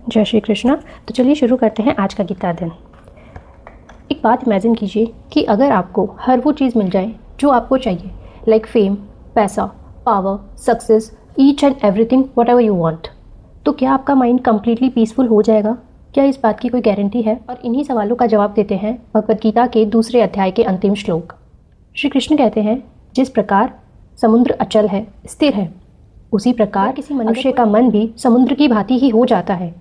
जय श्री कृष्णा। तो चलिए शुरू करते हैं आज का गीता अध्ययन। एक बात इमेजिन कीजिए कि अगर आपको हर वो चीज़ मिल जाए जो आपको चाहिए, लाइक फेम, पैसा, power, success, each and everything what ever you want, तो क्या आपका माइंड कम्प्लीटली पीसफुल हो जाएगा? क्या इस बात की कोई गारंटी है? और इन्हीं सवालों का जवाब देते हैं भगवद गीता के दूसरे अध्याय के अंतिम श्लोक। श्री कृष्ण कहते हैं, जिस प्रकार समुद्र अचल है, स्थिर है, उसी प्रकार किसी मनुष्य का मन भी समुद्र की भांति ही हो जाता है।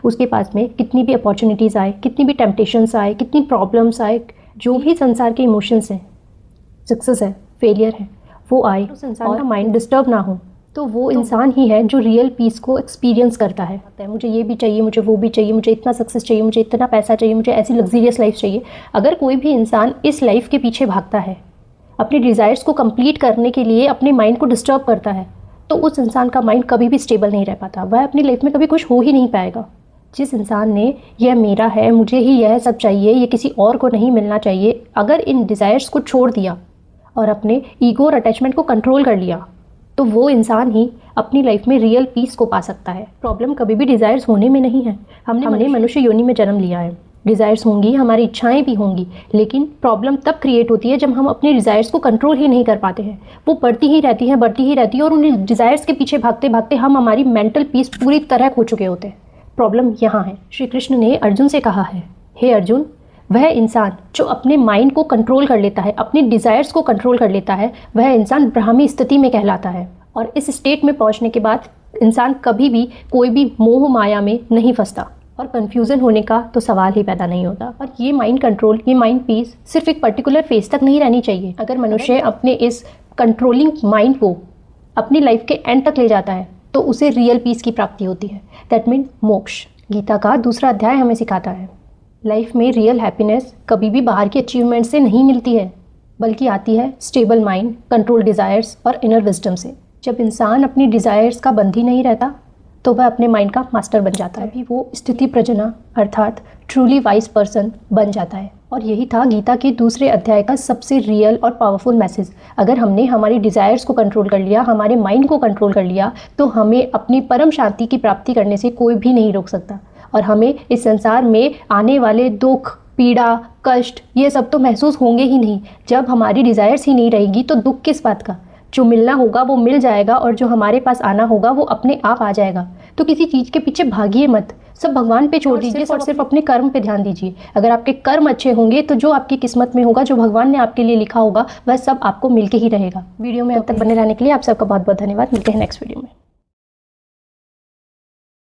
उसके पास में कितनी भी अपॉर्चुनिटीज़ आए, कितनी भी टेम्पटेशंस आए, कितनी प्रॉब्लम्स आए, जो भी संसार के इमोशंस हैं, सक्सेस है, फेलियर है, वो आए, उस इंसान का माइंड डिस्टर्ब ना हो, तो वो इंसान ही है जो रियल पीस को एक्सपीरियंस करता है। मुझे ये भी चाहिए, मुझे वो भी चाहिए, मुझे इतना सक्सेस चाहिए, मुझे इतना पैसा चाहिए, मुझे ऐसी लग्जरियस लाइफ चाहिए। अगर कोई भी इंसान इस लाइफ के पीछे भागता है, अपने डिज़ायर्स को कंप्लीट करने के लिए अपने माइंड को डिस्टर्ब करता है, तो उस इंसान का माइंड कभी भी स्टेबल नहीं रह पाता। वह अपनी लाइफ में कभी खुश हो ही नहीं पाएगा। जिस इंसान ने यह मेरा है, मुझे ही यह सब चाहिए, ये किसी और को नहीं मिलना चाहिए, अगर इन डिज़ायर्स को छोड़ दिया और अपने ईगो और अटैचमेंट को कंट्रोल कर लिया, तो वो इंसान ही अपनी लाइफ में रियल पीस को पा सकता है। प्रॉब्लम कभी भी डिज़ायर्स होने में नहीं है। हमने मनुष्य योनि में जन्म लिया है, डिज़ायर्स होंगी, हमारी इच्छाएं भी होंगी, लेकिन प्रॉब्लम तब क्रिएट होती है जब हम अपने डिज़ायर्स को कंट्रोल ही नहीं कर पाते हैं। वो बढ़ती ही रहती है और उन डिज़ायर्स के पीछे भागते भागते हम हमारी मेंटल पीस पूरी तरह खो चुके होते हैं। प्रॉब्लम यहाँ है। श्री कृष्ण ने अर्जुन से कहा है, हे अर्जुन, वह इंसान जो अपने माइंड को कंट्रोल कर लेता है, अपने डिज़ायर्स को कंट्रोल कर लेता है, वह इंसान ब्राह्मी स्थिति में कहलाता है। और इस स्टेट में पहुँचने के बाद इंसान कभी भी कोई भी मोह माया में नहीं फंसता और कन्फ्यूज़न होने का तो सवाल ही पैदा नहीं होता। और ये माइंड कंट्रोल, ये माइंड पीस सिर्फ एक पर्टिकुलर फेज तक नहीं रहनी चाहिए। अगर मनुष्य अपने इस कंट्रोलिंग माइंड को अपनी लाइफ के एंड तक ले जाता है, तो उसे रियल पीस की प्राप्ति होती है। दैट मीन मोक्ष। गीता का दूसरा अध्याय हमें सिखाता है, लाइफ में रियल हैप्पीनेस कभी भी बाहर की अचीवमेंट से नहीं मिलती है, बल्कि आती है स्टेबल माइंड, कंट्रोल डिज़ायर्स और इनर विजडम से। जब इंसान अपनी डिज़ायर्स का बंदी नहीं रहता, तो वह अपने माइंड का मास्टर बन जाता है। अभी वो स्थिति प्रजना अर्थात ट्रूली वाइज पर्सन बन जाता है। और यही था गीता के दूसरे अध्याय का सबसे रियल और पावरफुल मैसेज। अगर हमने हमारी डिज़ायर्स को कंट्रोल कर लिया, हमारे माइंड को कंट्रोल कर लिया, तो हमें अपनी परम शांति की प्राप्ति करने से कोई भी नहीं रोक सकता। और हमें इस संसार में आने वाले दुख, पीड़ा, कष्ट, ये सब तो महसूस होंगे ही नहीं। जब हमारी डिज़ायर्स ही नहीं रहेगी तो दुख किस बात का? जो मिलना होगा वो मिल जाएगा और जो हमारे पास आना होगा वो अपने आप आ जाएगा। तो किसी चीज़ के पीछे भागिए मत, सब भगवान पे छोड़ दीजिए और सिर्फ अपने कर्म पे ध्यान दीजिए। अगर आपके कर्म अच्छे होंगे तो जो आपकी किस्मत में होगा, जो भगवान ने आपके लिए लिखा होगा, वह सब आपको मिलके ही रहेगा। वीडियो में अब तक बने रहने के लिए आप सबका बहुत बहुत धन्यवाद। मिलते हैं नेक्स्ट वीडियो में।